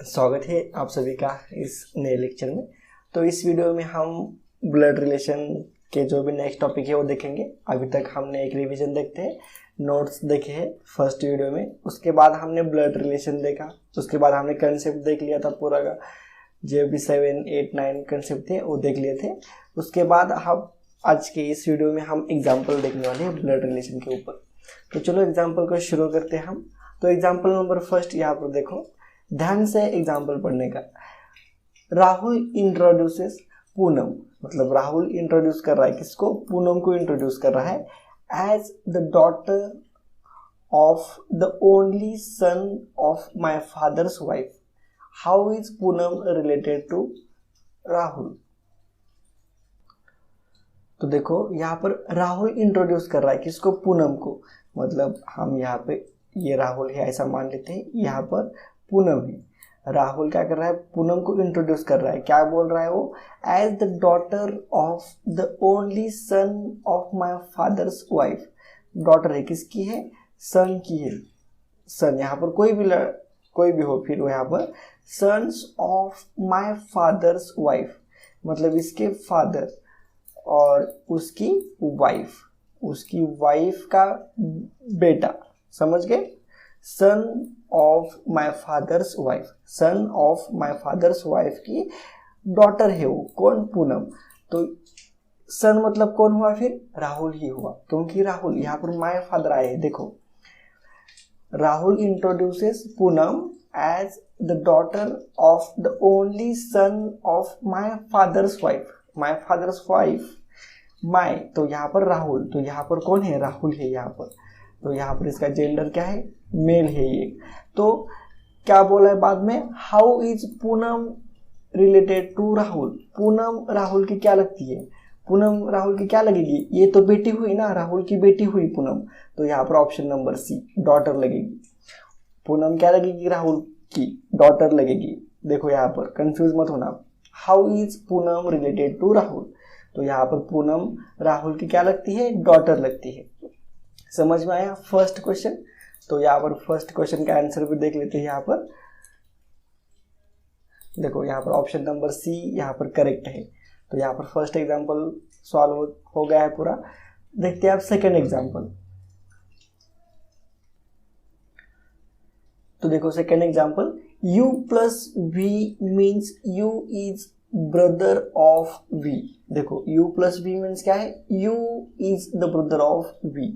स्वागत है आप सभी का इस नए लेक्चर में। तो इस वीडियो में हम ब्लड रिलेशन के जो भी नेक्स्ट टॉपिक है वो देखेंगे। अभी तक हमने एक रिवीजन देखते हैं, नोट्स देखे हैं फर्स्ट वीडियो में, उसके बाद हमने ब्लड रिलेशन देखा, उसके बाद हमने कंसेप्ट देख लिया था पूरा का, जो भी 7, 8, 9 कंसेप्ट थे वो देख लिए थे। उसके बाद हम आज के इस वीडियो में हम एग्जाम्पल देखने वाले हैं ब्लड रिलेशन के ऊपर। तो चलो एग्जाम्पल को शुरू करते हैं हम। तो एग्जाम्पल नंबर फर्स्ट यहाँ पर देखो, ध्यान से एग्जाम्पल पढ़ने का। राहुल इंट्रोड्यूसेस पूनम, मतलब राहुल इंट्रोड्यूस कर रहा है किसको? पूनम को इंट्रोड्यूस कर रहा है as the daughter of the only son of my father's wife. How is Poonam related to Rahul? तो देखो यहाँ पर राहुल इंट्रोड्यूस कर रहा है किसको? पूनम को। मतलब हम यहाँ पे ये राहुल है ऐसा मान लेते हैं, यहाँ पर पूनम है। राहुल क्या कर रहा है? पूनम को इंट्रोड्यूस कर रहा है। क्या बोल रहा है वो? As the daughter of the only son of my father's wife. Daughter है किसकी है? सन की है। सन यहाँ पर कोई भी हो, फिर वो यहाँ पर sons of my father's wife, मतलब इसके फादर और उसकी वाइफ का बेटा, समझ गए? सन of my father's wife, sun of my father's wife की डॉटर है वो। कौन? पूनम। तो सन मतलब कौन हुआ? फिर राहुल ही हुआ, क्योंकि राहुल यहाँ पर माय फादर आए हैं। देखो, Rahul introduces Poonam as the daughter of the only son of my father's wife. My father's wife, my, तो यहाँ पर राहुल, तो यहाँ पर कौन है? राहुल है यहाँ पर। तो यहाँ पर इसका जेंडर क्या है? मेल है ये। तो क्या बोला है बाद में? How is Poonam related to Rahul? Poonam Rahul की क्या लगती है? पूनम राहुल की क्या लगेगी? ये तो बेटी हुई ना, राहुल की बेटी हुई पूनम। तो यहाँ पर ऑप्शन नंबर सी, डॉटर लगेगी। पूनम क्या लगेगी? राहुल की डॉटर लगेगी। देखो यहाँ पर कंफ्यूज मत होना। How is Poonam related to Rahul? तो यहाँ पर पूनम राहुल की क्या लगती है? डॉटर लगती है। समझ में आया फर्स्ट क्वेश्चन? तो यहाँ पर फर्स्ट क्वेश्चन का आंसर भी देख लेते हैं। यहाँ पर देखो, यहाँ पर ऑप्शन नंबर सी यहाँ पर करेक्ट है। तो यहाँ पर फर्स्ट एग्जांपल सॉल्व हो गया है पूरा। देखते हैं आप सेकंड एग्जांपल। तो देखो second example, u plus v means u is brother of v। देखो u प्लस v मीन्स क्या है? u is the brother of v।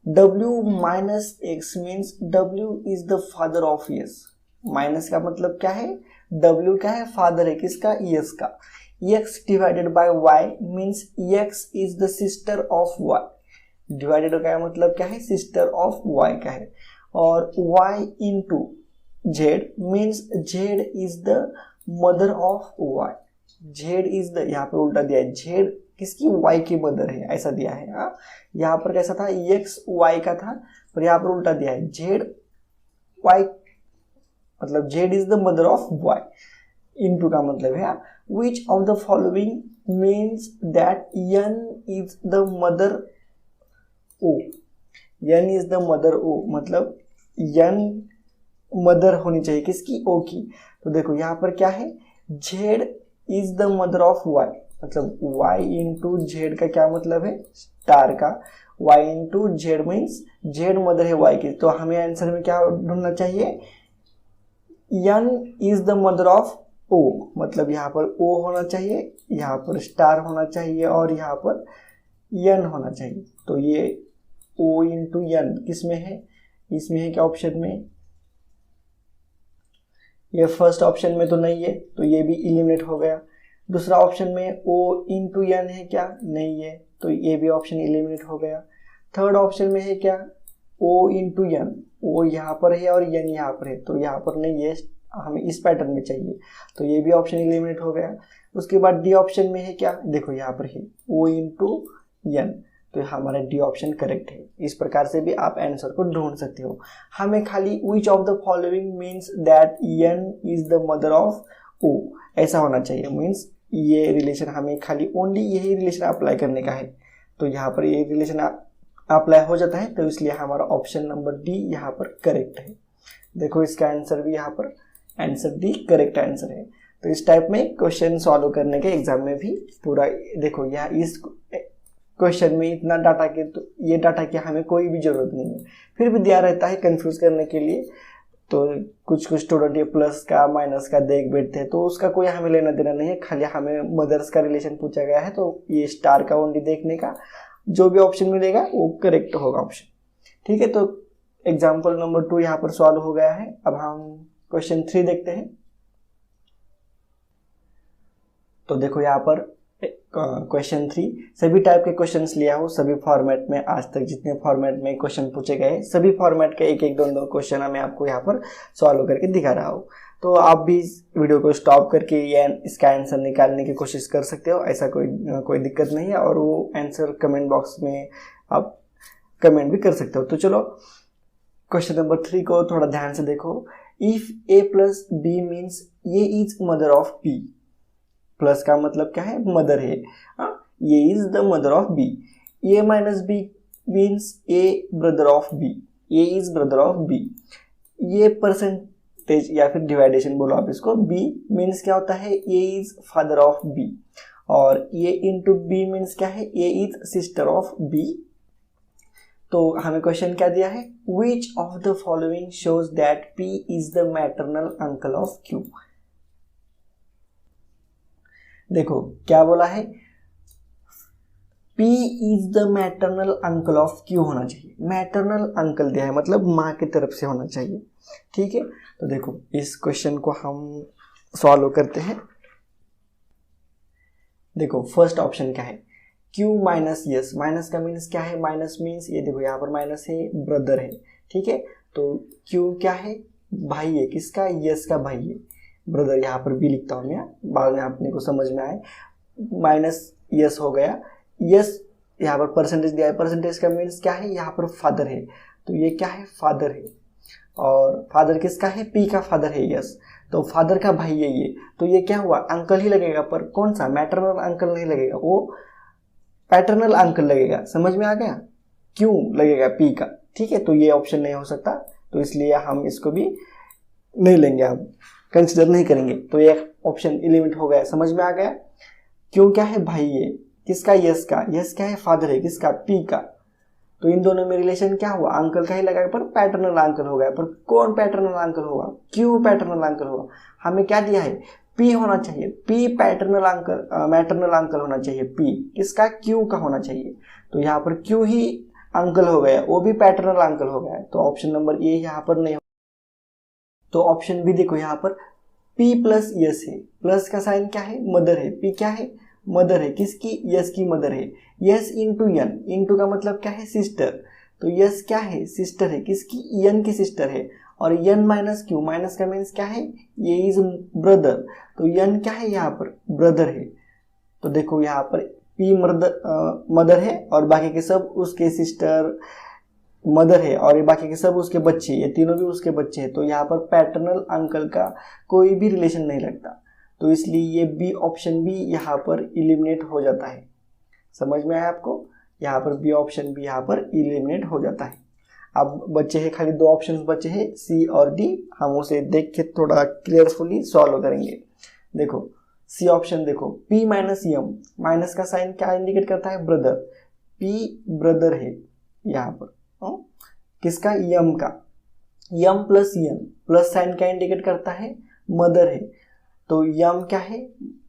w minus x means w is the father of s। Minus का मतलब क्या है? w क्या है? Father है किसका? s का। x divided by y means x is the sister of y। Divided का मतलब क्या है? सिस्टर ऑफ y का है। और y into z means z is the mother of y। z is the, यहाँ पर उल्टा दिया है, z किसकी? y की मदर है, ऐसा दिया है। हाँ, यहाँ पर कैसा था? x y का था, पर यहाँ पर उल्टा दिया है, z y, मतलब z is the mother of y। Into का मतलब है which of the following means that n is the mother o। n is the mother o, मतलब n मदर होनी चाहिए किसकी? o की। तो देखो यहाँ पर क्या है? z is the mother of y, मतलब y इंटू जेड का क्या मतलब है? स्टार का। y into Z means Z mother है y की। तो हमें आंसर में क्या ढूंढना चाहिए? n is the mother of o, मतलब यहाँ पर o होना चाहिए, यहाँ पर स्टार होना चाहिए और यहाँ पर n होना चाहिए। तो ये o इंटू n किस में है? इसमें है क्या? ऑप्शन में। ये फर्स्ट ऑप्शन में तो नहीं है, तो ये भी एलिमिनेट हो गया। दूसरा ऑप्शन में o इंटू n है क्या? नहीं है, तो ये भी ऑप्शन एलिमिनेट हो गया। थर्ड ऑप्शन में है क्या? o इंटू n, o यहाँ पर है और n यहाँ पर है, तो यहाँ पर नहीं है, हमें इस पैटर्न में चाहिए, तो ये भी ऑप्शन एलिमिनेट हो गया। उसके बाद डी ऑप्शन में है क्या? देखो यहाँ पर है o इंटू n, तो हमारा डी ऑप्शन करेक्ट है। इस प्रकार से भी आप आंसर को ढूंढ सकते हो। हमें खाली which of the following means that n is the mother of o ऐसा होना चाहिए। मीन्स ये रिलेशन हमें खाली ओनली यही रिलेशन अप्लाई करने का है। तो यहाँ पर ये रिलेशन अप्लाई हो जाता है, तो इसलिए हमारा ऑप्शन नंबर डी यहाँ पर करेक्ट है। देखो इसका आंसर भी यहाँ पर आंसर डी करेक्ट आंसर है। तो इस टाइप में क्वेश्चन सॉल्व करने के एग्जाम में भी पूरा देखो, यहाँ इस क्वेश्चन में इतना डाटा के, तो ये डाटा की हमें कोई भी जरूरत नहीं है, फिर भी दिया रहता है कंफ्यूज करने के लिए। तो कुछ स्टूडेंट ये प्लस का माइनस का देख बैठते हैं, तो उसका कोई हमें लेना देना नहीं है, खाली हमें मदर्स का रिलेशन पूछा गया है, तो ये स्टार का ओनली देखने का, जो भी ऑप्शन मिलेगा वो करेक्ट होगा ऑप्शन। ठीक है, तो एग्जाम्पल नंबर 2 यहाँ पर सॉल्व हो गया है। अब हम क्वेश्चन 3 देखते हैं। तो देखो यहाँ पर क्वेश्चन 3 सभी टाइप के क्वेश्चंस लिया हो, सभी फॉर्मेट में, आज तक जितने फॉर्मेट में क्वेश्चन पूछे गए सभी फॉर्मेट के एक एक दो क्वेश्चन मैं आपको यहाँ पर सॉल्व करके दिखा रहा हूँ। तो आप भी इस वीडियो को स्टॉप करके ये इसका आंसर निकालने की कोशिश कर सकते हो, ऐसा कोई दिक्कत नहीं है, और वो आंसर कमेंट बॉक्स में आप कमेंट भी कर सकते हो। तो चलो क्वेश्चन नंबर 3 को थोड़ा ध्यान से देखो। If a plus B means a is mother of b, plus का मतलब क्या है, मदर है, ये is the mother of B. A minus B means A brother of B, A is brother of B. ये परसेंटेज या फिर डिवाइडेशन बोलो आप इसको, बी मीन्स क्या होता है, ए इज फादर ऑफ बी, और ए इंटू बी मीन्स क्या है, ए इज सिस्टर ऑफ बी। तो हमें क्वेश्चन क्या दिया है, विच of the following shows that P is the maternal uncle of Q. देखो क्या बोला है, P is the maternal uncle of Q होना चाहिए। मैटरनल अंकल दिया है मतलब माँ की तरफ से होना चाहिए। ठीक है, तो देखो इस क्वेश्चन को हम सॉल्व करते हैं। देखो फर्स्ट ऑप्शन क्या है, Q माइनस यस, माइनस का मीन्स क्या है, माइनस मीन्स ये देखो यहाँ पर माइनस है, ब्रदर है। ठीक है, तो Q क्या है, भाई है, किसका, यस का भाई है, ब्रदर यहाँ पर भी लिखता हूँ मैं, बाद में आपने को समझ में आए। माइनस यस हो गया, यस यहाँ पर परसेंटेज दिया है, परसेंटेज का मीन्स क्या है, यहाँ पर फादर है, तो ये क्या है, फादर है, और फादर किसका है, पी का फादर है यस, तो फादर का भाई है ये, तो ये क्या हुआ, अंकल ही लगेगा, पर कौन सा, मैटरनल अंकल नहीं लगेगा, वो पैटर्नल अंकल लगेगा। समझ में आ गया, क्यों लगेगा पी का। ठीक है, तो ये ऑप्शन नहीं हो सकता, तो इसलिए हम इसको भी नहीं लेंगे, हम कंसिडर नहीं करेंगे। तो ये ऑप्शन एलिमिनेट हो गया। समझ में आ गया, क्यों क्या है, भाई है, किसका, यस का, यस क्या है, फादर है, किसका, पी का, तो इन दोनों में रिलेशन क्या हुआ, अंकल का ही लगा, पर पैटर्नल अंकल हो गया। पर कौन पैटर्नल अंकल होगा, क्यों पैटर्नल अंकल होगा, हमें क्या दिया है, पी होना चाहिए, P paternal uncle, maternal uncle होना चाहिए, पी किसका, क्यू का होना चाहिए, तो यहाँ पर क्यू ही अंकल हो गया, वो भी पैटर्नल अंकल हो गया, तो ऑप्शन नंबर ए यहाँ पर नहीं। तो ऑप्शन बी देखो यहाँ पर P प्लस यस है, प्लस का साइन क्या है, मदर है, P क्या है, मदर है, किसकी, यस की मदर है, यस इंटू यन, इंटू का मतलब क्या है, सिस्टर, तो यस क्या है, सिस्टर है, किसकी, यन की सिस्टर है, और यन माइनस क्यू, माइनस का मीन्स क्या है, ये इज ब्रदर, तो यन क्या है, यहाँ पर ब्रदर है, तो देखो यहाँ पर P मदर है, और बाकी के सब उसके सिस्टर मदर है, और ये बाकी के सब उसके बच्चे, ये तीनों भी उसके बच्चे हैं, तो यहाँ पर पैटर्नल अंकल का कोई भी रिलेशन नहीं लगता, तो इसलिए ये बी ऑप्शन भी यहाँ पर इलिमिनेट हो जाता है। समझ में आया आपको, यहाँ पर बी ऑप्शन भी यहाँ पर इलिमिनेट हो जाता है। अब बच्चे हैं खाली 2 ऑप्शंस बचे हैं, सी और डी, हम उसे देख के थोड़ा क्लियरफुली सॉल्व करेंगे। देखो सी ऑप्शन देखो, पी माइनस यम, माइनस का साइन क्या इंडिकेट करता है, ब्रदर, पी ब्रदर है यहाँ पर, किसका, यम का, यम प्लस यन, प्लस साइन क्या इंडिकेट करता है, मदर है, तो यम क्या है,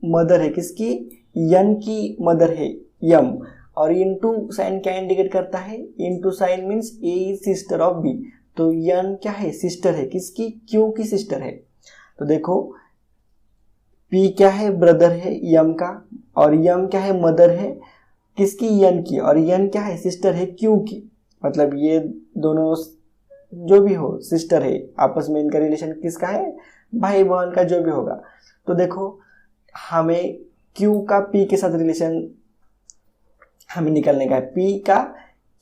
मदर है, किसकी, यन की मदर है यम, और इनटू साइन क्या इंडिकेट करता है, into sign means A is sister of B, तो यन क्या है, सिस्टर है, किसकी, क्यू की सिस्टर है, तो देखो पी क्या है, ब्रदर है यम का, और यम क्या है, मदर है, किसकी, यन की, और यन क्या है, सिस्टर है क्यू की, मतलब ये दोनों जो भी हो सिस्टर है, आपस में इनका रिलेशन किसका है, भाई बहन का जो भी होगा। तो देखो हमें Q का P के साथ रिलेशन हमें निकालने का है, P का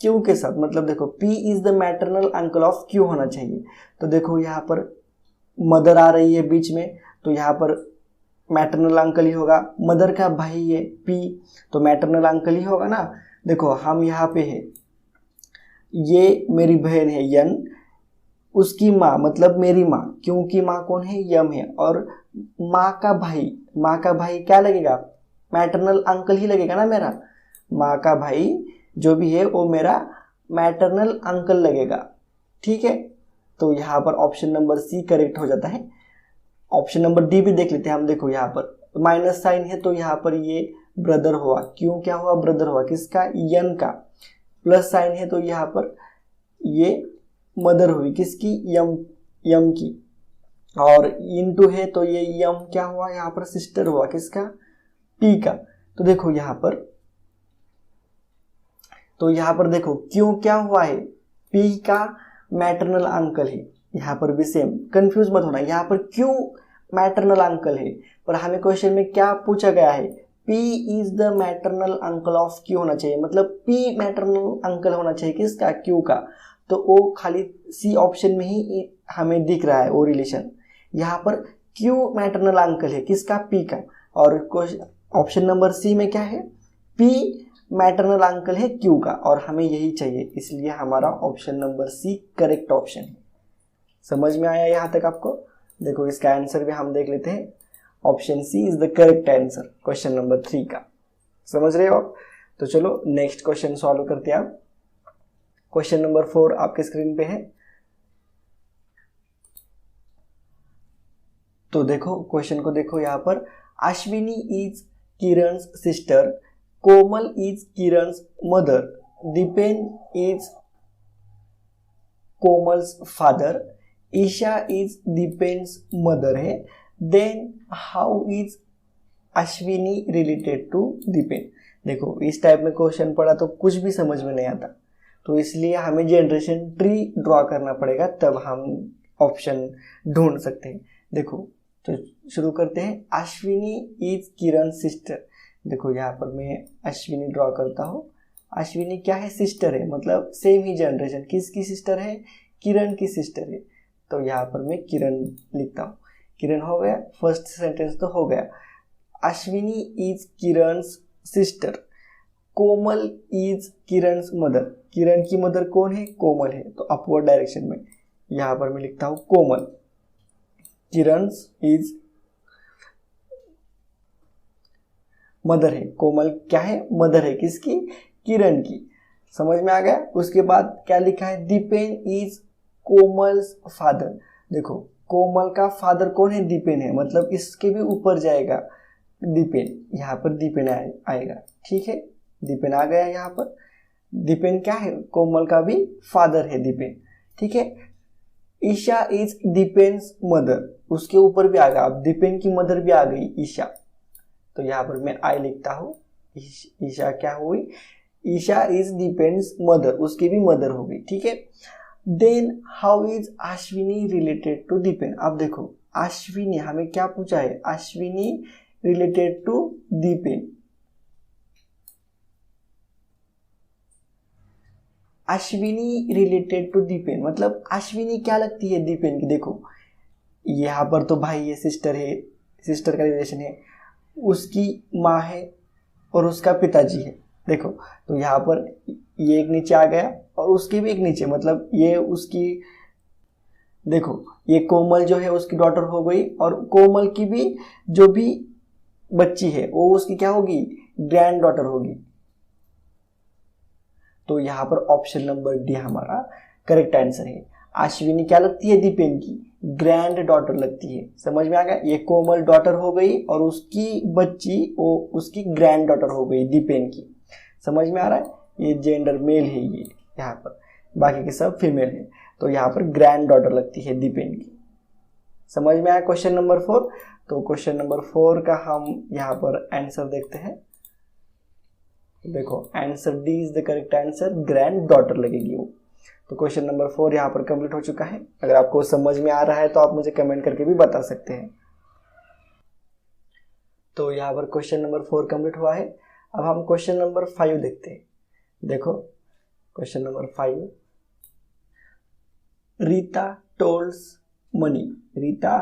Q के साथ, मतलब देखो P is the maternal uncle of Q होना चाहिए, तो देखो यहाँ पर मदर आ रही है बीच में, तो यहाँ पर मैटरनल अंकल ही होगा, मदर का भाई है P, तो मैटरनल अंकल ही होगा ना। देखो हम यहाँ पे है, ये मेरी बहन है यन, उसकी माँ मतलब मेरी माँ, क्योंकि माँ कौन है, यम है, और माँ का भाई क्या लगेगा, मैटरनल अंकल ही लगेगा ना मेरा, माँ का भाई जो भी है वो मेरा मैटरनल अंकल लगेगा, ठीक है। तो यहाँ पर ऑप्शन नंबर सी करेक्ट हो जाता है। ऑप्शन नंबर डी भी देख लेते हैं हम। देखो यहाँ पर माइनस साइन है तो यहाँ पर ये ब्रदर हुआ, क्यों क्या हुआ, ब्रदर हुआ किसका, यन का। प्लस साइन है तो यहाँ पर ये मदर हुई किसकी, यम की। और इनटू है तो ये यम क्या हुआ, यहाँ पर सिस्टर हुआ किसका, पी का। तो देखो यहाँ पर, तो यहाँ पर देखो क्यों क्या हुआ है, पी का मैटरनल अंकल है। यहाँ पर भी सेम, कंफ्यूज मत होना, यहाँ पर क्यों मैटरनल अंकल है, पर हमें क्वेश्चन में क्या पूछा गया है, P is the maternal uncle of Q होना चाहिए, मतलब P मैटरनल अंकल होना चाहिए किसका, Q का। तो वो खाली सी ऑप्शन में ही हमें दिख रहा है वो रिलेशन। यहाँ पर Q मैटरनल अंकल है किसका, P का। और ऑप्शन नंबर सी में क्या है, P मैटरनल अंकल है Q का, और हमें यही चाहिए, इसलिए हमारा option number C correct option है। समझ में आया यहाँ तक आपको। देखो इसका आंसर भी हम देख लेते हैं, option C is the correct answer question number 3 का। समझ रहे हो आप। तो चलो नेक्स्ट क्वेश्चन सॉल्व करते हैं आप। क्वेश्चन नंबर 4 आपके स्क्रीन पे है। तो देखो क्वेश्चन को देखो यहाँ पर, Ashwini is Kiran's sister, Komal is Kiran's mother, Dipen is Komal's father, Isha is Dipen's mother है, then how is Ashwini related to Dipen. देखो इस टाइप में क्वेश्चन पढ़ा तो कुछ भी समझ में नहीं आता, तो इसलिए हमें जनरेशन ट्री ड्रॉ करना पड़ेगा, तब हम ऑप्शन ढूंढ सकते हैं। देखो तो शुरू करते हैं, अश्विनी इज किरण सिस्टर। देखो यहाँ पर मैं अश्विनी ड्रॉ करता हूँ। अश्विनी क्या है, सिस्टर है, मतलब सेम ही जनरेशन, किसकी सिस्टर है, किरण की सिस्टर है। तो यहाँ पर मैं किरण लिखता हूँ। किरण हो गया, फर्स्ट सेंटेंस तो हो गया। Ashwini is Kiran's sister, Komal is Kiran's mother. Kiran की मदर कौन है, कोमल है, तो अपवर्ड डायरेक्शन में यहाँ पर मैं लिखता हूँ कोमल। किरण's इज मदर है, कोमल क्या है, मदर है किसकी, किरण की। समझ में आ गया। उसके बाद क्या लिखा है, दीपेन इज कोमल्स फादर। देखो कोमल का फादर कौन है, दीपेन है, मतलब इसके भी ऊपर जाएगा दीपेन, यहाँ पर दीपेन आएगा, ठीक है। दीपेन आ गया यहाँ पर। दीपेन क्या है, कोमल का भी फादर है दीपेन, ठीक है। ईशा इज दीपेन्स मदर, उसके ऊपर भी आ गया, अब दीपेन की मदर भी आ गई ईशा, तो यहाँ पर मैं आई लिखता हूँ। ईशा क्या हुई, ईशा इज दीपेन्स मदर, उसकी भी मदर हो गई, ठीक है। Then how is Ashwini related to Dipen. अब देखो अश्विनी हमें क्या पूछा है, Ashwini related to Dipen. Ashwini related to Dipen मतलब अश्विनी क्या लगती है दीपेन की। देखो यहाँ पर तो भाई है, सिस्टर है, सिस्टर का रिलेशन है, उसकी माँ है और उसका पिताजी है। देखो तो यहाँ पर ये एक नीचे आ गया और उसकी भी एक नीचे, मतलब ये उसकी, देखो ये कोमल जो है उसकी डॉटर हो गई, और कोमल की भी जो भी बच्ची है वो उसकी क्या होगी, ग्रैंड डॉटर होगी। तो यहाँ पर ऑप्शन नंबर डी हमारा करेक्ट आंसर है। अश्विनी क्या लगती है, दीपेन की ग्रैंड डॉटर लगती है। समझ में आ गया। ये कोमल डॉटर हो गई और उसकी बच्ची वो उसकी ग्रैंड डॉटर हो गई दीपेन की। समझ में आ रहा है। ये जेंडर मेल है ये यहाँ पर, बाकी के सब फीमेल है, तो यहाँ पर ग्रैंड डॉटर लगती है दीपेन की। समझ में आया क्वेश्चन नंबर 4। तो क्वेश्चन नंबर 4 का हम यहाँ पर आंसर देखते हैं। देखो answer D is the correct answer, grand daughter लगेगी वो। तो क्वेश्चन नंबर 4 यहाँ पर कंप्लीट हो चुका है। अगर आपको समझ में आ रहा है तो आप मुझे कमेंट करके भी बता सकते हैं। तो यहाँ पर क्वेश्चन नंबर 4 कंप्लीट हुआ है। अब हम क्वेश्चन नंबर 5 देखते हैं। देखो question number 5, Rita tells Mani. Rita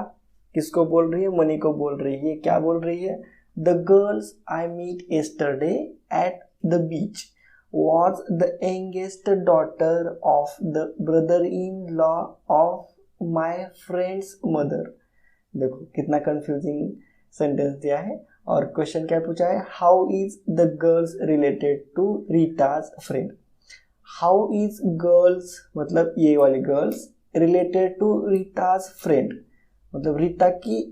किसको बोल रही है, मनी को बोल रही है। क्या बोल रही है, the girls I meet yesterday at the beach was the youngest daughter of the brother-in-law of my friend's mother। देखो कितना कंफ्यूजिंग सेंटेंस दिया है। और क्वेश्चन क्या पूछा है, how is the girls related to Rita's friend. How is girls मतलब ये वाली girls related to Rita's friend, मतलब रीता की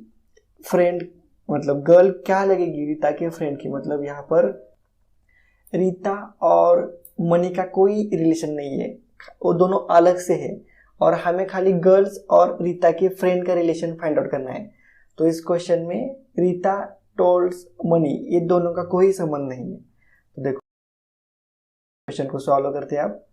फ्रेंड, मतलब गर्ल क्या लगेगी रीता के फ्रेंड की। मतलब यहाँ पर रीता और मनी का कोई रिलेशन नहीं है, वो दोनों अलग से है और हमें खाली गर्ल्स और रीता के फ्रेंड का रिलेशन फाइंड आउट करना है। तो इस क्वेश्चन में रीता टोल्स मनी ये दोनों का कोई संबंध नहीं है। तो देखो क्वेश्चन को सॉल्व करते हैं आप।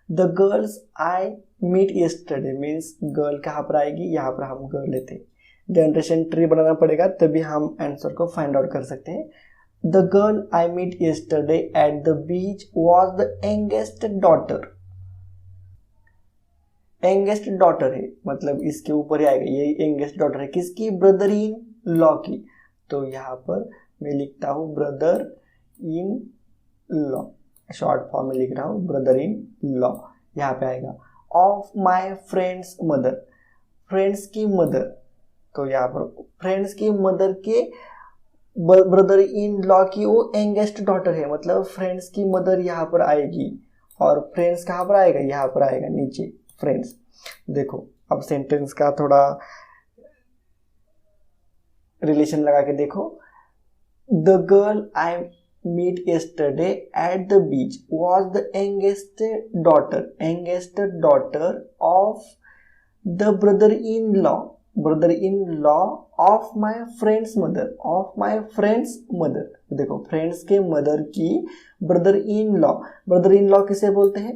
The girls I meet yesterday means girl कहाँ पर आएगी, यहाँ पर हम गर्ल लेते हैं। जनरेशन ट्री बनाना पड़ेगा तभी हम आंसर को फाइंड आउट कर सकते हैं। The girl I meet yesterday at the beach was the youngest daughter. Youngest daughter है मतलब इसके ऊपर ही आएगा, ये यंगेस्ट डॉटर है किसकी, ब्रदर इन लॉ की। तो यहाँ पर मैं लिखता हूँ brother in law, short form में लिख रहा हूँ ब्रदर इन लॉ, यहाँ पे आएगा। Of my friends mother, friends की मदर, तो यहाँ पर फ्रेंड्स की मदर के ब्रदर इन लॉ की वो यंगेस्ट डॉटर है, मतलब फ्रेंड्स की मदर यहाँ पर आएगी। और फ्रेंड्स कहाँ पर आएगा, यहाँ पर आएगा नीचे फ्रेंड्स। देखो अब सेंटेंस का थोड़ा रिलेशन लगा के देखो। The girl I meet yesterday at the beach was the youngest daughter of the brother-in-law of my friend's mother। देखो फ्रेंड्स के मदर की ब्रदर इन लॉ किसे बोलते हैं,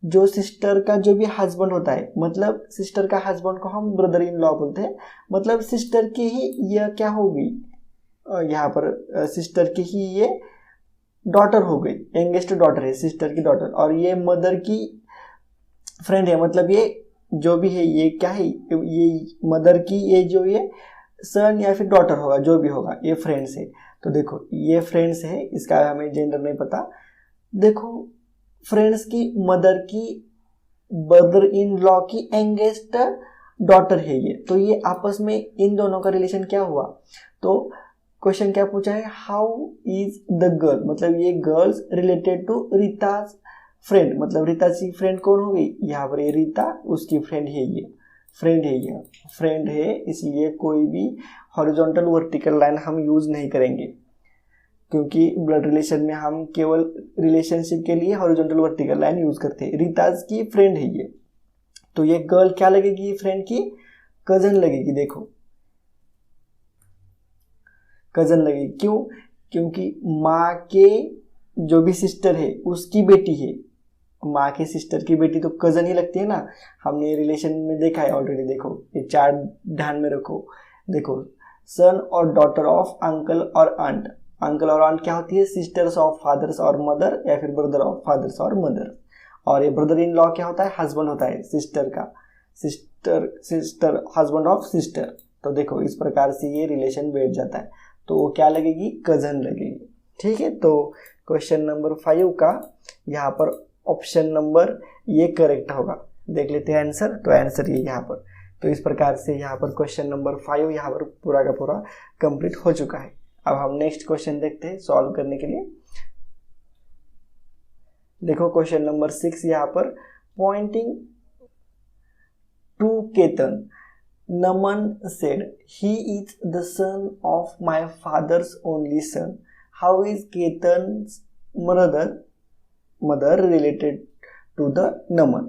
जो सिस्टर का जो भी हस्बैंड होता है, मतलब सिस्टर का हस्बैंड को हम ब्रदर इन लॉ बोलते हैं। मतलब सिस्टर की ही यह क्या होगी, यहाँ पर सिस्टर की ही ये डॉटर हो गई, यंगेस्ट डॉटर है सिस्टर की डॉटर, और ये मदर की फ्रेंड है, मतलब ये जो भी है ये क्या है, ये मदर की ये जो ये सन या फिर डॉटर होगा जो भी होगा, ये फ्रेंड्स है। तो देखो ये फ्रेंड्स है, इसका हमें जेंडर नहीं पता। देखो फ्रेंड्स की मदर की ब्रदर इन लॉ की यंगेस्ट डॉटर है ये, तो ये आपस में इन दोनों का रिलेशन क्या हुआ। तो क्वेश्चन क्या पूछा है, हाउ इज द गर्ल, मतलब ये girls related to Rita's friend, मतलब रीता की फ्रेंड कौन हो गई, यहाँ पर ये रीता उसकी फ्रेंड है, ये फ्रेंड है, इसलिए कोई भी हॉरिजॉन्टल वर्टिकल लाइन हम यूज नहीं करेंगे, क्योंकि ब्लड रिलेशन में हम केवल रिलेशनशिप के लिए हॉरिजॉन्टल वर्टिकल लाइन यूज करते हैं। रीताज की फ्रेंड है ये, तो ये गर्ल क्या लगेगी, फ्रेंड की कजन लगेगी। देखो कजन लगेगी, क्यों, क्योंकि माँ के जो भी सिस्टर है उसकी बेटी है, माँ के सिस्टर की बेटी तो कजन ही लगती है ना, हमने रिलेशन में देखा है ऑलरेडी। देखो ये चार ध्यान में रखो। देखो सन और डॉटर ऑफ अंकल और आंट, अंकल और आंट क्या होती है, सिस्टर्स ऑफ फादर्स और मदर या फिर ब्रदर ऑफ फादर्स और मदर। और ये ब्रदर इन लॉ क्या होता है, हस्बैंड होता है सिस्टर का, सिस्टर हस्बैंड ऑफ सिस्टर। तो देखो इस प्रकार से ये रिलेशन बैठ जाता है, तो वो क्या लगेगी, कजन लगेगी। ठीक है, तो क्वेश्चन नंबर 5 का यहाँ पर ऑप्शन नंबर ये करेक्ट होगा। देख लेते हैं आंसर, तो आंसर ये यहाँ पर। तो इस प्रकार से यहाँ पर क्वेश्चन नंबर 5 यहाँ पर पूरा का पूरा कंप्लीट हो चुका है। अब हम नेक्स्ट क्वेश्चन देखते हैं सॉल्व करने के लिए। देखो क्वेश्चन नंबर 6 यहाँ पर, pointing to Ketan, Naman said, he is the son of my father's only son. How is Ketan's mother related to the Naman?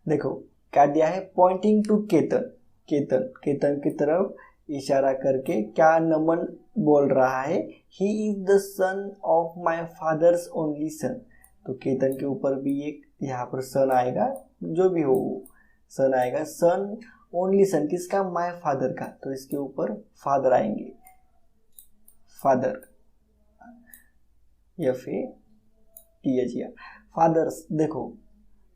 देखो क्या दिया है, पॉइंटिंग टू केतन की तरफ इशारा करके क्या नमन बोल रहा है, he is the son of my father's only son। तो केतन के ऊपर भी एक यहाँ पर सन आएगा, जो भी हो सन आएगा, सन ओनली सन किसका, माय फादर का, तो इसके ऊपर फादर आएंगे, फादर या फिर टीएच फादर्स। देखो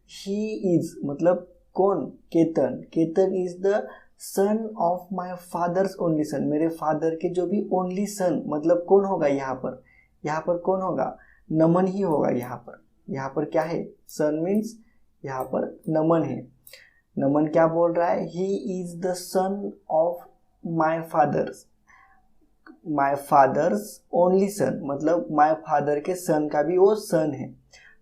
ही इज मतलब कौन, Ketan is the son of my father's only son, मेरे फादर के जो भी ओनली सन, मतलब कौन होगा यहाँ पर कौन होगा, नमन ही होगा। यहाँ पर क्या है, सन मीन्स यहाँ पर नमन है। नमन क्या बोल रहा है, he is the son of my father's only son, मतलब माई फादर के सन का भी वो सन है।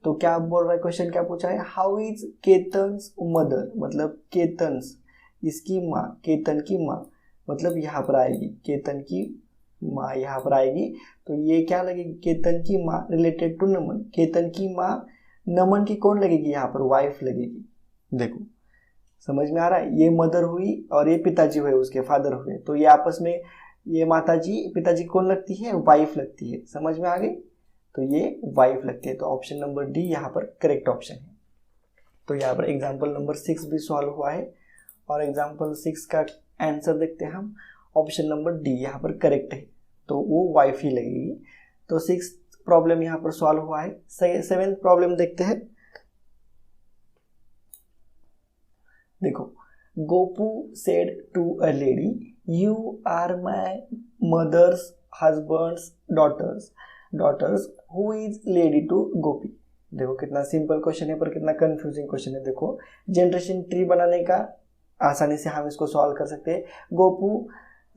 तो क्या बोल रहा है, क्वेश्चन क्या पूछा है, हाउ इज केतन्स मदर, मतलब केतन्स इसकी माँ, केतन की माँ, मतलब यहाँ पर आएगी केतन की माँ, यहाँ पर आएगी। तो ये क्या लगेगी, केतन की माँ रिलेटेड टू नमन, केतन की माँ नमन की कौन लगेगी, यहाँ पर वाइफ लगेगी। देखो समझ में आ रहा है, ये मदर हुई और ये पिताजी हुए, उसके फादर हुए, तो ये आपस में ये माताजी पिताजी कौन लगती है, वाइफ लगती है। समझ में आ गई, तो ये वाइफ लगती है। तो ऑप्शन नंबर डी यहाँ पर करेक्ट ऑप्शन है। तो यहाँ पर एग्जाम्पल नंबर 6 भी सॉल्व हुआ है और एग्जाम्पल 6 का आंसर देखते हैं हम। ऑप्शन नंबर डी यहाँ पर करेक्ट है, तो वो वाइफ ही लगेगी। तो 6 प्रॉब्लम यहाँ पर सॉल्व हुआ है। 7th प्रॉब्लम देखते हैं। देखो, Gopu said to a lady, you are my mother's husband's daughter's who is lady to Gopi. देखो कितना सिंपल क्वेश्चन है पर कितना कंफ्यूजिंग क्वेश्चन है। देखो जनरेशन ट्री बनाने का आसानी से हम इसको सॉल्व कर सकते हैं। Gopu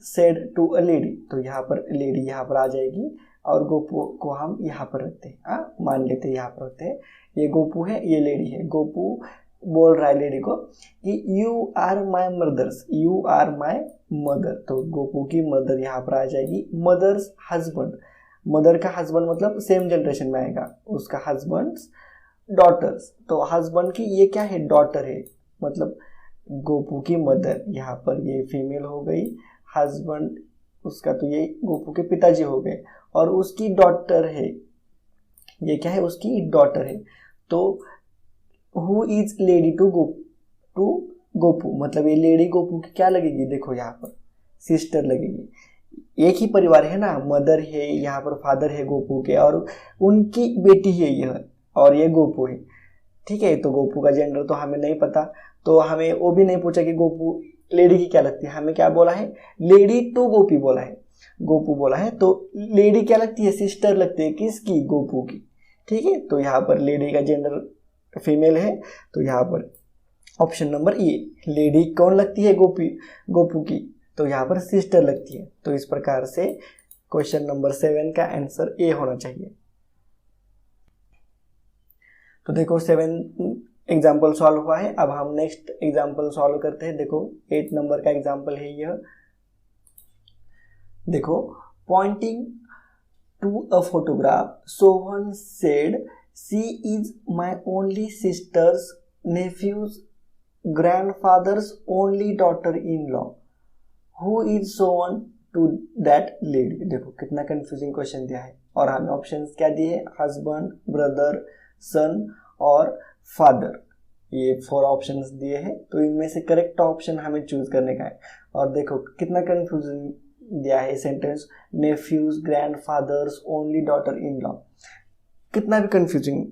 said to a lady, तो यहाँ पर लेडी यहाँ पर आ जाएगी और गोपू को हम यहाँ पर रखते हैं, मान लेते हैं यहाँ पर रखते हैं। ये गोपू है, ये लेडी है। गोपू बोल रहा है लेडी को कि you are my mother's, you are my mother, तो गोपू की मदर यहाँ पर आ जाएगी। मदर्स हस्बैंड, मदर का हस्बैंड मतलब सेम जनरेशन में आएगा, उसका हस्बैंड्स डॉटर्स, तो हस्बैंड की ये क्या है, डॉटर है, मतलब गोपू की मदर, यहाँ पर ये फीमेल हो गई, हस्बैंड उसका, तो ये गोपू के पिताजी हो गए, और उसकी डॉटर है, ये क्या है, उसकी डॉटर है। तो who is lady to Gopu, मतलब ये लेडी गोपू की क्या लगेगी, देखो यहाँ पर सिस्टर लगेगी। एक ही परिवार है ना, मदर है, यहाँ पर फादर है गोपू के, और उनकी बेटी है यह, और ये गोपू है। ठीक है, तो गोपू का जेंडर तो हमें नहीं पता, तो हमें वो भी नहीं पूछा कि गोपू लेडी की क्या लगती है, हमें क्या बोला है, लेडी टू गोपी बोला है, गोपू बोला है। तो लेडी क्या लगती है, सिस्टर लगती है, किसकी, गोपू की। ठीक है, तो यहाँ पर लेडी का जेंडर फीमेल है, तो यहाँ पर ऑप्शन नंबर ए, लेडी कौन लगती है, गोपू की, तो यहाँ पर सिस्टर लगती है। तो इस प्रकार से क्वेश्चन नंबर 7 का आंसर ए होना चाहिए। तो देखो 7 एग्जाम्पल सॉल्व हुआ है। अब हम नेक्स्ट एग्जाम्पल सॉल्व करते हैं। देखो 8 नंबर का एग्जाम्पल है यह। देखो, pointing to a photograph, Sohan said she is my only sister's nephew's grandfather's only daughter in law, who is Sohan to that lady. देखो कितना कंफ्यूजिंग क्वेश्चन दिया है और हमें ऑप्शंस क्या दिए, हस्बैंड, ब्रदर, सन और फादर, ये 4 ऑप्शंस दिए हैं। तो इनमें से करेक्ट ऑप्शन हमें चूज करने का है। और देखो कितना कंफ्यूजिंग दिया है sentence, nephews grandfather's only daughter in law, कितना भी कंफ्यूजिंग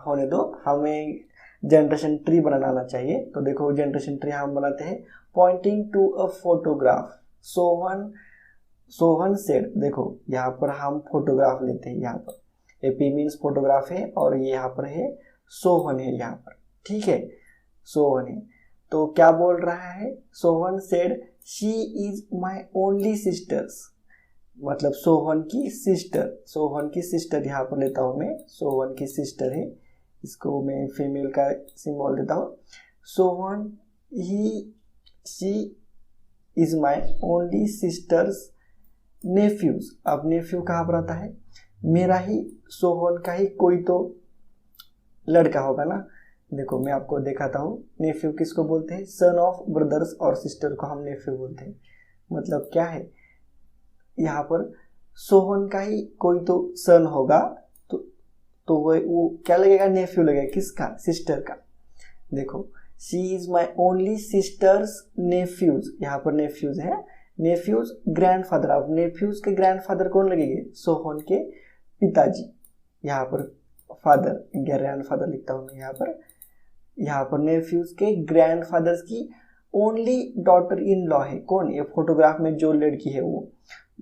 होने दो, हमें जनरेशन ट्री बनाना आना चाहिए। तो देखो जनरेशन ट्री हम बनाते हैं। Pointing to a photograph, Sohan said, देखो यहाँ पर हम फोटोग्राफ लेते हैं, यहाँ पर एपी मीन्स फोटोग्राफ है और ये यहाँ पर है सोहन है यहाँ पर। ठीक है, सोहन है, तो क्या बोल रहा है, Sohan said she is my only sisters, मतलब सोहन की सिस्टर यहाँ पर लेता हूँ मैं, सोहन की सिस्टर है, इसको मैं फीमेल का सिंबल देता हूँ। Sohan she is my only sister's nephews, अब नेफ्यू कहाँ पर आता है, मेरा ही, सोहन का ही कोई तो लड़का होगा ना। देखो मैं आपको दिखाता हूँ, नेफ्यू किसको बोलते हैं, सन ऑफ ब्रदर्स और सिस्टर को हम नेफ्यू बोलते हैं। मतलब क्या है, यहाँ पर सोहन का ही कोई तो सन होगा, तो वो क्या लगेगा, नेफ्यू लगेगा, किसका, सिस्टर का। देखो she is my only sister's nephews, यहाँ पर नेफ्यूज है, नेफ्यूज ग्रैंडफादर, अब नेफ्यूज के ग्रैंडफादर कौन लगेंगे, सोहन के पिताजी, यहाँ पर फादर, ग्रैंडफादर लिखता हूँ मैं यहाँ पर नेफ्यूज के ग्रैंडफादर्स की ओनली डॉटर इन लॉ है। कौन? ये फोटोग्राफ में जो लड़की है वो,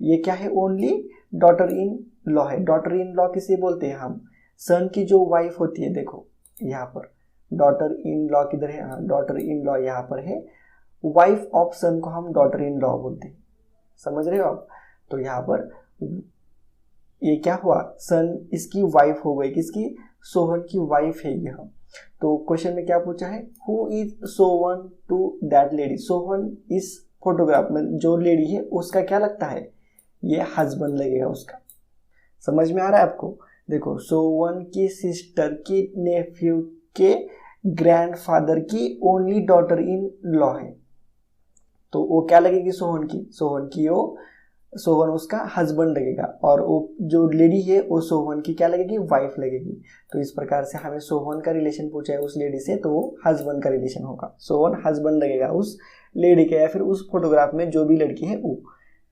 ये क्या है? ओनली डॉटर इन लॉ है। डॉटर इन लॉ किसे बोलते हैं हम? सन की जो वाइफ होती है, देखो यहाँ पर डॉटर इन लॉ किधर है? हाँ, डॉटर इन लॉ यहाँ पर है। वाइफ ऑफ सन को हम डॉटर इन लॉ बोलते हैं, समझ रहे हो आप? तो यहाँ पर ये क्या हुआ? सन इसकी वाइफ हो गई, किसकी? सोहन की वाइफ है यह। तो क्वेश्चन में क्या पूछा है? Who is Sohan to that lady? Sohan इस फोटोग्राफ में जो लेडी है उसका क्या लगता है? ये हस्बैंड लगेगा उसका। समझ में आ रहा है आपको? देखो, सोहन की सिस्टर की नेफ्यू के ग्रैंडफादर की ओनली डॉटर इन लॉ है, तो वो क्या लगेगी? सोहन की। सोहन की वो, सोहन उसका हस्बैंड लगेगा, और वो जो लेडी है वो सोहन की क्या लगेगी? वाइफ लगेगी। तो इस प्रकार से हमें सोहन का रिलेशन पूछा है उस लेडी से, तो वो हस्बैंड का रिलेशन होगा। सोहन हस्बैंड लगेगा उस लेडी के, या फिर उस फोटोग्राफ में जो भी लड़की है वो।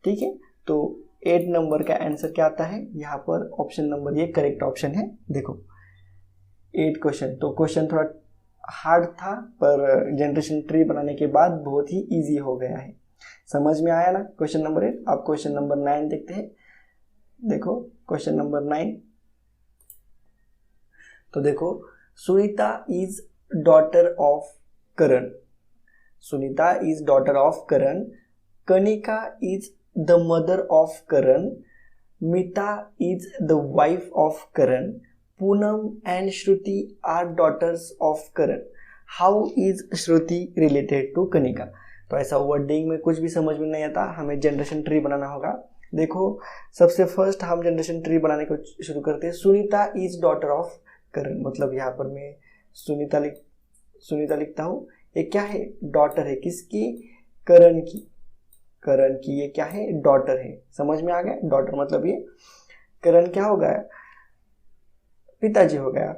ठीक है, तो 8 नंबर का आंसर क्या आता है यहाँ पर? ऑप्शन नंबर ये करेक्ट ऑप्शन है। देखो 8 क्वेश्चन, तो क्वेश्चन थोड़ा हार्ड था, पर जनरेशन ट्री बनाने के बाद बहुत ही इजी हो गया है। समझ में आया ना क्वेश्चन नंबर 8? आप क्वेश्चन नंबर 9 देखते हैं। देखो क्वेश्चन नंबर 9, तो देखो, Sunita is daughter of Karan. Sunita is daughter of Karan. Kanika is the mother of Karan. Meeta is the wife of Karan. Poonam and Shruti are daughters of Karan. How is Shruti related to Kanika? तो ऐसा वर्डिंग में कुछ भी समझ में नहीं आता, हमें जनरेशन ट्री बनाना होगा। देखो सबसे फर्स्ट हम जनरेशन ट्री बनाने को शुरू करते हैं। Sunita is daughter of Karan, मतलब यहाँ पर मैं सुनीता लिखता हूँ। ये क्या है? डॉटर है, किसकी? करण की। करण की ये क्या है? डॉटर है। समझ में आ गया? डॉटर मतलब ये करण क्या हो गया? पिताजी हो गया।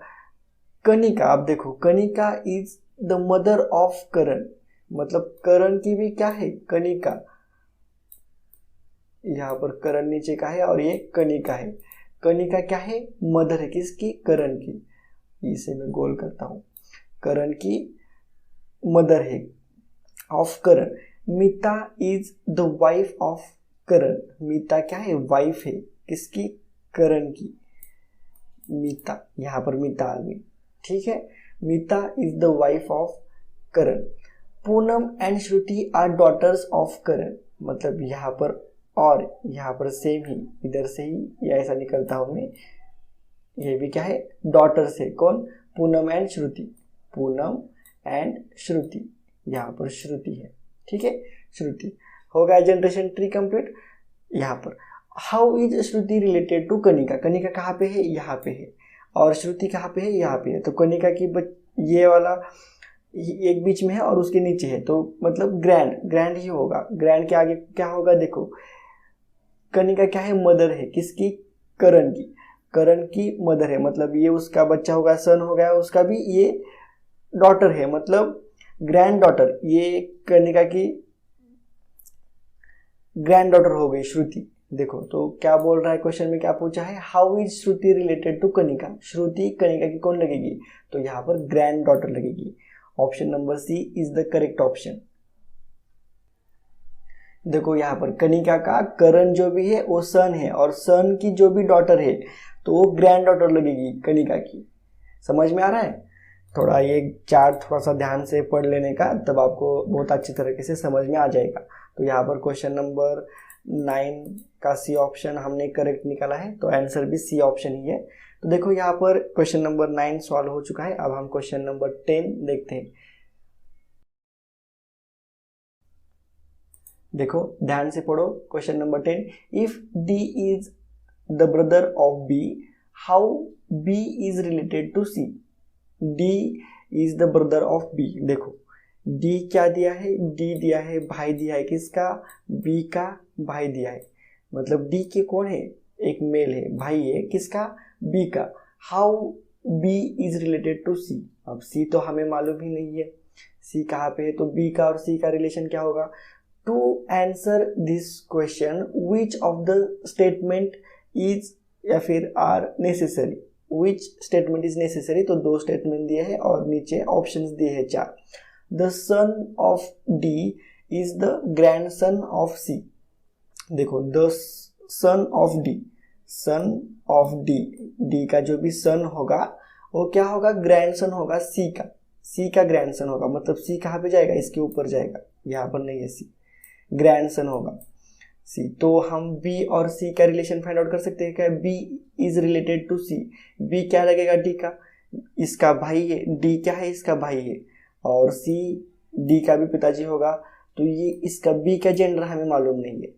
कनिका, आप देखो, Kanika is the mother of Karan, मतलब करण की भी क्या है? कनिका। यहाँ पर करण नीचे का है और ये कनिका है। कनिका क्या है? मदर है, किसकी? करण की। इसे मैं गोल करता हूँ। करण की मदर है of Karan. Meeta is the wife of Karan. Meeta क्या है? वाइफ है, किसकी? करण की। मीता, यहाँ पर मीता आ गई। ठीक है, Meeta is the wife of Karan. Poonam and Shruti are daughters of Karan, मतलब यहाँ पर और यहाँ पर सेम ही, इधर से ही या ऐसा निकलता हूँ मैं। ये भी क्या है? डॉटर्स है। कौन? पूनम एंड श्रुति। पूनम एंड श्रुति, यहाँ पर श्रुति है। ठीक है, श्रुति हो गया जनरेशन ट्री कंप्लीट। यहाँ पर how is Shruti related to Kanika? Kanika कहाँ पे है? यहाँ पे है। और श्रुति कहाँ पे है? यहाँ पे है। तो कनिका की ये वाला एक बीच में है और उसके नीचे है, तो मतलब ग्रैंड ही होगा। ग्रैंड के आगे क्या होगा? देखो, कनिका क्या है? मदर है, किसकी? करण की। करण की मदर है, मतलब ये उसका बच्चा होगा, सन हो गया उसका भी। ये डॉटर है, मतलब ग्रैंड डॉटर, ये कनिका की ग्रैंड डॉटर हो गई श्रुति। देखो तो क्या बोल रहा है क्वेश्चन में? क्या पूछा है? How is Shruti related to Kanika? Shruti Kanika की कौन लगेगी? तो यहाँ पर ग्रैंड डॉटर लगेगी। Option number C is the correct option. देखो यहाँ पर कनिका का करण जो भी है वो सन है, और सन की जो भी डॉटर है तो वो ग्रैंड डॉटर लगेगी कनिका की। समझ में आ रहा है? थोड़ा ये चार्ट थोड़ा सा ध्यान से पढ़ लेने का, तब आपको बहुत अच्छी तरीके से समझ में आ जाएगा। तो यहाँ पर क्वेश्चन नंबर 9 का सी ऑप्शन हमने करेक्ट निकाला है, तो आंसर भी सी ऑप्शन ही है। तो देखो यहाँ पर क्वेश्चन नंबर 9 सॉल्व हो चुका है। अब हम क्वेश्चन नंबर 10 देखते हैं। देखो ध्यान से पढ़ो question number 10। If D is the brother of B, how B is related to C? D is the brother of B. देखो डी क्या दिया है? डी दिया है भाई दिया है, किसका? बी का भाई दिया है, मतलब डी के कौन है? एक मेल है, भाई है, किसका? बी का। How B is related to C? अब सी तो हमें मालूम ही नहीं है, सी कहाँ पे है, तो बी का और सी का रिलेशन क्या होगा? To answer this question which of the statement is या फिर are necessary? Which statement is necessary? तो 2 स्टेटमेंट दिए हैं और नीचे ऑप्शंस दिए हैं 4। The son of D is the grand son of C. देखो द सन ऑफ डी का जो भी सन होगा वो क्या होगा, ग्रैंड सन होगा सी का ग्रैंड सन होगा। मतलब सी कहाँ पे जाएगा, इसके ऊपर जाएगा, यहाँ पर नहीं है सी, ग्रैंड सन होगा सी। तो हम बी और सी का रिलेशन फाइंड आउट कर सकते हैं क्या, B is related to C. B क्या लगेगा, डी का, इसका भाई है, डी क्या है, इसका भाई है, और सी डी का भी पिताजी होगा। तो ये इसका बी का जेंडर हमें मालूम नहीं है,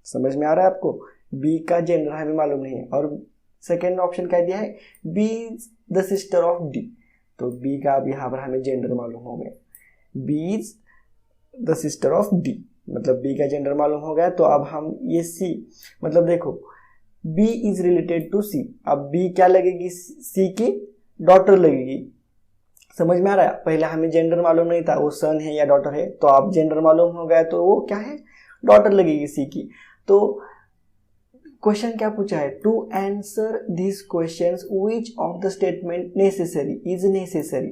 समझ में आ रहा है आपको, बी का जेंडर हमें मालूम नहीं है। और सेकेंड ऑप्शन क्या दिया है, B is the sister of D. तो बी का अब यहाँ पर हमें जेंडर मालूम हो गया, B is the sister of D, मतलब बी का जेंडर मालूम हो गया। तो अब हम ये सी, मतलब देखो B is related to C, अब बी क्या लगेगी, सी की डॉटर लगेगी। समझ में आ रहा है, पहले हमें जेंडर मालूम नहीं था वो सन है या डॉटर है, तो अब जेंडर मालूम हो गया तो वो क्या है, डॉटर लगेगी सी की। तो क्वेश्चन क्या पूछा है, to answer this questions which of the statement necessary is necessary.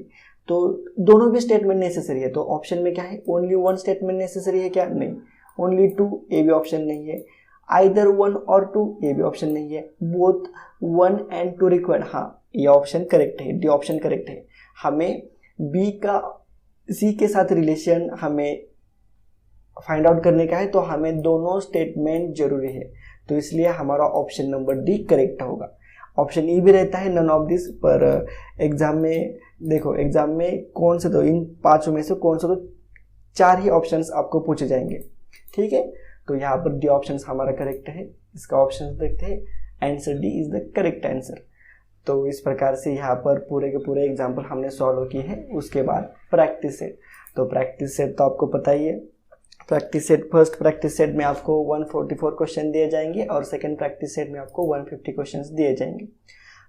तो दोनों भी स्टेटमेंट नेसेसरी है। तो ऑप्शन में क्या है, ओनली वन स्टेटमेंट नेसेसरी है क्या, नहीं, ओनली टू, ये भी ऑप्शन नहीं है, आइदर वन और टू, ये भी ऑप्शन नहीं है, both one and two required, हाँ ये ऑप्शन करेक्ट है, डी ऑप्शन करेक्ट है। हमें बी का सी के साथ रिलेशन हमें फाइंड आउट करने का है, तो हमें दोनों स्टेटमेंट जरूरी है, तो इसलिए हमारा ऑप्शन नंबर डी करेक्ट होगा। ऑप्शन ई भी रहता है नन ऑफ दिस, पर एग्जाम में देखो, एग्जाम में कौन से, तो इन पांचों में से कौन से, तो चार ही ऑप्शंस आपको पूछे जाएंगे, ठीक है। तो यहाँ पर डी ऑप्शन हमारा करेक्ट है, इसका ऑप्शन देखते हैं, answer D is the correct answer. तो इस प्रकार से यहाँ पर पूरे के पूरे एग्जाम्पल हमने सॉल्व किए हैं। उसके बाद प्रैक्टिस सेट, तो प्रैक्टिस सेट तो आपको पता ही है, practice set, first practice set में आपको 144 क्वेश्चन दिए जाएंगे और सेकंड प्रैक्टिस सेट में आपको 150 क्वेश्चंस दिए जाएंगे।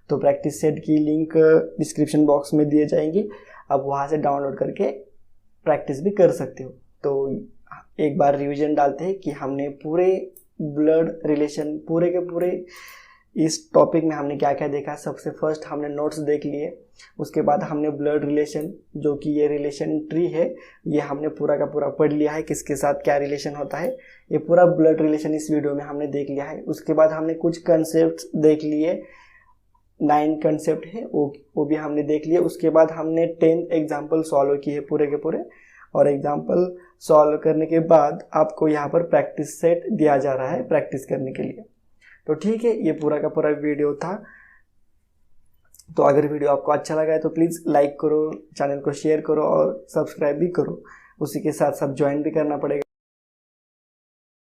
तो प्रैक्टिस सेट की लिंक डिस्क्रिप्शन बॉक्स में दिए जाएंगे, आप वहाँ से डाउनलोड करके प्रैक्टिस भी कर सकते हो। तो एक बार रिवीजन डालते हैं कि हमने पूरे ब्लड रिलेशन, पूरे के पूरे इस टॉपिक में हमने क्या क्या देखा। सबसे फर्स्ट हमने नोट्स देख लिए, उसके बाद हमने ब्लड रिलेशन, जो कि ये रिलेशन ट्री है, ये हमने पूरा का पूरा पढ़ लिया है, किसके साथ क्या रिलेशन होता है, ये पूरा ब्लड रिलेशन इस वीडियो में हमने देख लिया है। उसके बाद हमने कुछ कंसेप्ट देख लिए, 9 कंसेप्ट है वो भी हमने देख लिए। उसके बाद हमने 10 एग्जाम्पल सॉल्व किए पूरे के पूरे, और एग्जाम्पल सॉल्व करने के बाद आपको यहाँ पर प्रैक्टिस सेट दिया जा रहा है प्रैक्टिस करने के लिए। तो ठीक है, ये पूरा का पूरा वीडियो था। तो अगर वीडियो आपको अच्छा लगा है तो प्लीज़ लाइक करो, चैनल को शेयर करो और सब्सक्राइब भी करो, उसी के साथ साथ ज्वाइन भी करना पड़ेगा।